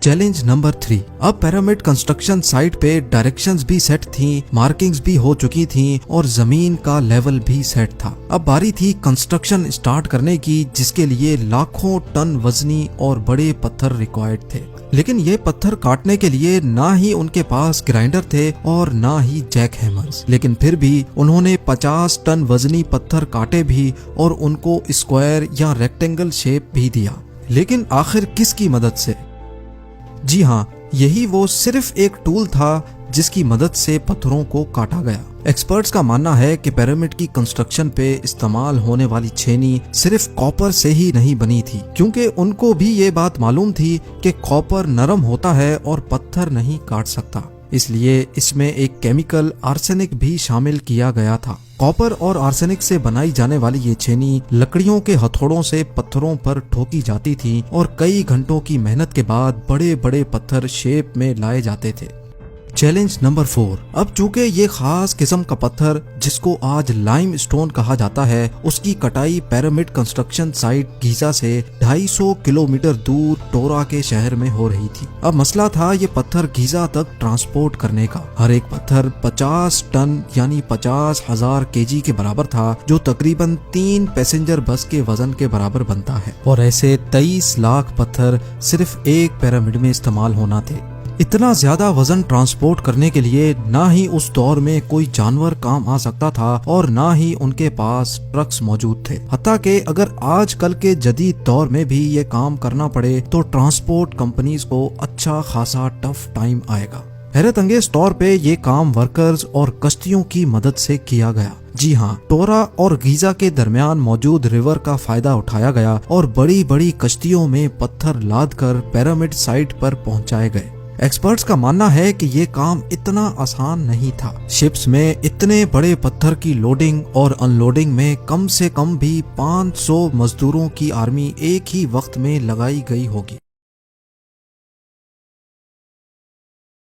Challenge number 3। अब pyramid construction site पे directions भी सेट थी, मार्किंग्स भी हो चुकी थी और जमीन का लेवल भी सेट था। अब बारी थी कंस्ट्रक्शन स्टार्ट करने की, जिसके लिए लाखों टन वजनी और बड़े पत्थर रिक्वायर्ड थे। लेकिन ये पत्थर काटने के लिए ना ही उनके पास ग्राइंडर थे और ना ही जैक हैमर्स। लेकिन फिर भी उन्होंने 50 टन वजनी पत्थर काटे भी और उनको स्क्वायर या रेक्टेंगल शेप भी दिया। लेकिन आखिर किसकी मदद से? जी हाँ, यही वो सिर्फ एक टूल था जिसकी मदद से पत्थरों को काटा गया। एक्सपर्ट्स का मानना है कि पिरामिड की कंस्ट्रक्शन पे इस्तेमाल होने वाली छेनी सिर्फ कॉपर से ही नहीं बनी थी, क्योंकि उनको भी ये बात मालूम थी कि कॉपर नरम होता है और पत्थर नहीं काट सकता। इसलिए इसमें एक केमिकल आर्सेनिक भी शामिल किया गया था। कॉपर और आर्सेनिक से बनाई जाने वाली ये छेनी लकड़ियों के हथौड़ों से पत्थरों पर ठोकी जाती थी और कई घंटों की मेहनत के बाद बड़े बड़े पत्थर शेप में लाए जाते थे। Challenge number 4। अब चूंकि ये खास किस्म का पत्थर जिसको आज लाइम स्टोन कहा जाता है, उसकी कटाई पिरामिड कंस्ट्रक्शन साइट गीजा से 250 किलोमीटर दूर टोरा के शहर में हो रही थी। अब मसला था ये पत्थर गीजा तक ट्रांसपोर्ट करने का। हर एक पत्थर 50 टन यानी 50,000 केजी के बराबर था, जो तकरीबन 3 पैसेंजर बस के वजन के बराबर बनता है। और ऐसे 23 लाख पत्थर सिर्फ एक पिरामिड में इस्तेमाल होना थे। इतना ज्यादा वजन ट्रांसपोर्ट करने के लिए ना ही उस दौर में कोई जानवर काम आ सकता था और ना ही उनके पास ट्रक्स मौजूद थे। हत्ता कि अगर आजकल के जदीद दौर में भी ये काम करना पड़े तो ट्रांसपोर्ट कंपनीज को अच्छा खासा टफ टाइम आएगा। हैरत अंगेज तौर पे ये काम वर्कर्स और कश्तियों की मदद से किया गया। जी हाँ, टोरा और गीजा के दरमियान मौजूद रिवर का फायदा उठाया गया और बड़ी बड़ी कश्तियों में पत्थर लाद कर पिरामिड साइट पर पहुंचाए गए। एक्सपर्ट्स का मानना है कि ये काम इतना आसान नहीं था। शिप्स में इतने बड़े पत्थर की लोडिंग और अनलोडिंग में कम से कम भी 500 मजदूरों की आर्मी एक ही वक्त में लगाई गई होगी।